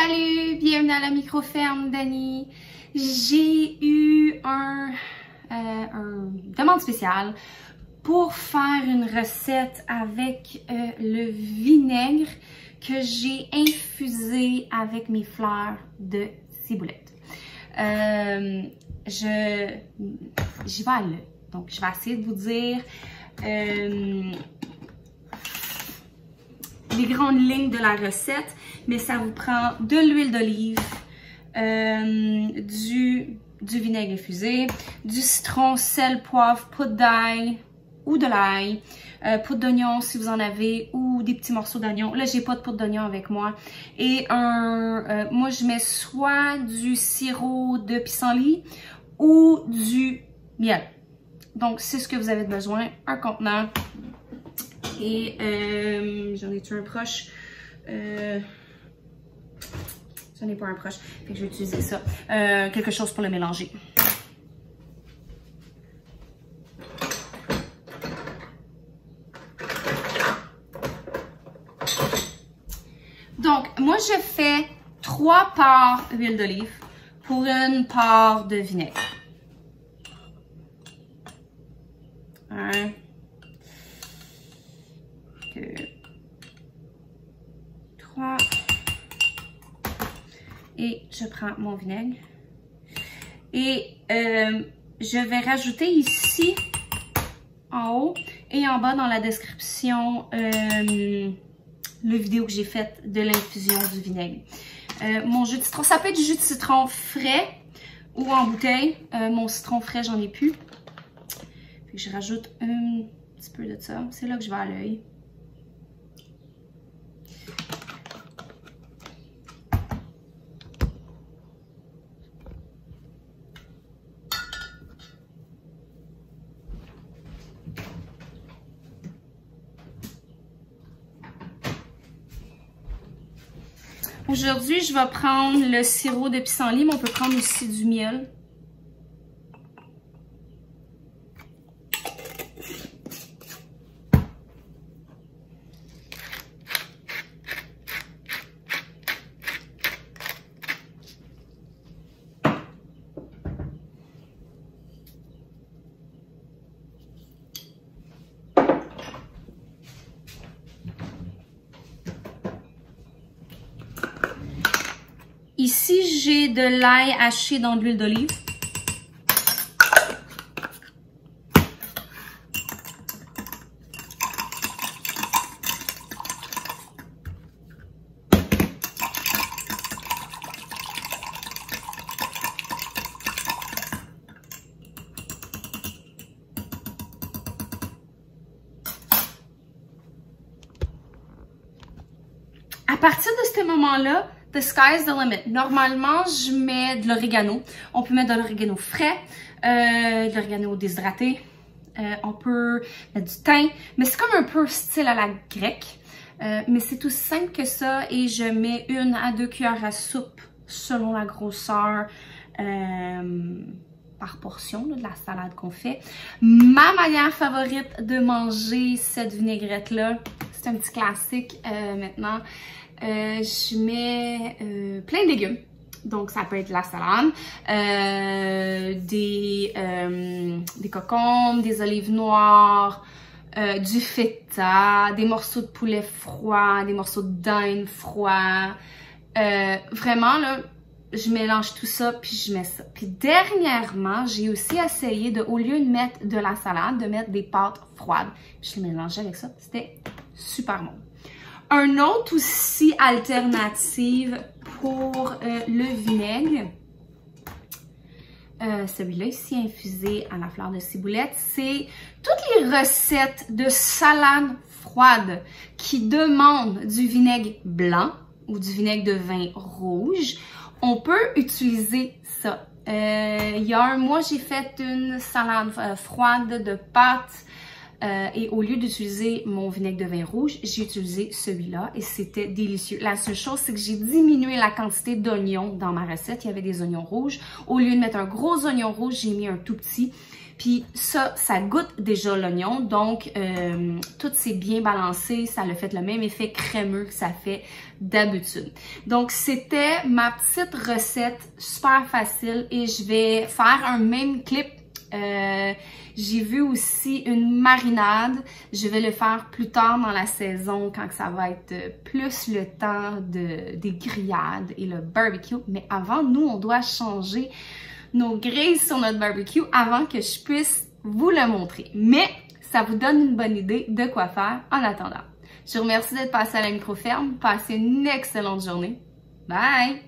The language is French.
Salut, bienvenue à la micro-ferme d'Annie. J'ai eu une demande spéciale pour faire une recette avec le vinaigre que j'ai infusé avec mes fleurs de ciboulette. J'y vais à l'œil. Donc, je vais essayer de vous dire les grandes lignes de la recette, mais ça vous prend de l'huile d'olive, du vinaigre infusé, du citron, sel, poivre, poudre d'ail ou de l'ail, poudre d'oignon si vous en avez, ou des petits morceaux d'oignon. Là, j'ai pas de poudre d'oignon avec moi. Et moi, je mets soit du sirop de pissenlit ou du miel. Donc, c'est ce que vous avez besoin. Un contenant. Et j'en ai un proche. J'en ai pas un proche. Fait que je vais utiliser ça. Quelque chose pour le mélanger. Donc, moi, je fais 3 parts d'huile d'olive pour une part de vinaigre. 1, 2, 3. Et je prends mon vinaigre. Et je vais rajouter ici, en haut et en bas dans la description, le vidéo que j'ai faite de l'infusion du vinaigre. Mon jus de citron, ça peut être du jus de citron frais ou en bouteille. Mon citron frais, j'en ai plus. Fait que je rajoute un petit peu de ça. C'est là que je vais à l'œil. Aujourd'hui, je vais prendre le sirop de pissenlit, mais on peut prendre aussi du miel. Ici, j'ai de l'ail haché dans de l'huile d'olive. À partir de ce moment-là, the sky's the limit. Normalement, je mets de l'orégano. On peut mettre de l'orégano frais, de l'orégano déshydraté. On peut mettre du thym, mais c'est comme un peu style à la grecque. Mais c'est aussi simple que ça et je mets 1 à 2 cuillères à soupe selon la grosseur par portion là, de la salade qu'on fait. Ma manière favorite de manger cette vinaigrette-là, c'est un petit classique maintenant. Je mets plein de légumes. Donc, ça peut être la salade, des concombres, des olives noires, du feta, des morceaux de poulet froid, des morceaux de dinde froid. Vraiment, là, je mélange tout ça, puis je mets ça. Puis dernièrement, j'ai aussi essayé de, au lieu de mettre de la salade, de mettre des pâtes froides. Puis je les mélangeais avec ça. C'était super bon. Un autre aussi alternative pour le vinaigre, celui-là ici infusé à la fleur de ciboulette, c'est toutes les recettes de salade froide qui demandent du vinaigre blanc ou du vinaigre de vin rouge. On peut utiliser ça. Il y a un mois, j'ai fait une salade froide de pâtes Et au lieu d'utiliser mon vinaigre de vin rouge, j'ai utilisé celui-là et c'était délicieux. La seule chose, c'est que j'ai diminué la quantité d'oignons dans ma recette. Il y avait des oignons rouges. Au lieu de mettre un gros oignon rouge, j'ai mis un tout petit. Puis ça goûte déjà l'oignon, donc tout c'est bien balancé, ça a fait le même effet crémeux que ça fait d'habitude. Donc c'était ma petite recette super facile et je vais faire un même clip. J'ai vu aussi une marinade, je vais le faire plus tard dans la saison quand ça va être plus le temps des grillades et le barbecue. Mais avant, nous on doit changer nos grilles sur notre barbecue avant que je puisse vous le montrer. Mais ça vous donne une bonne idée de quoi faire en attendant. Je vous remercie d'être passé à la micro-ferme. Passez une excellente journée. Bye!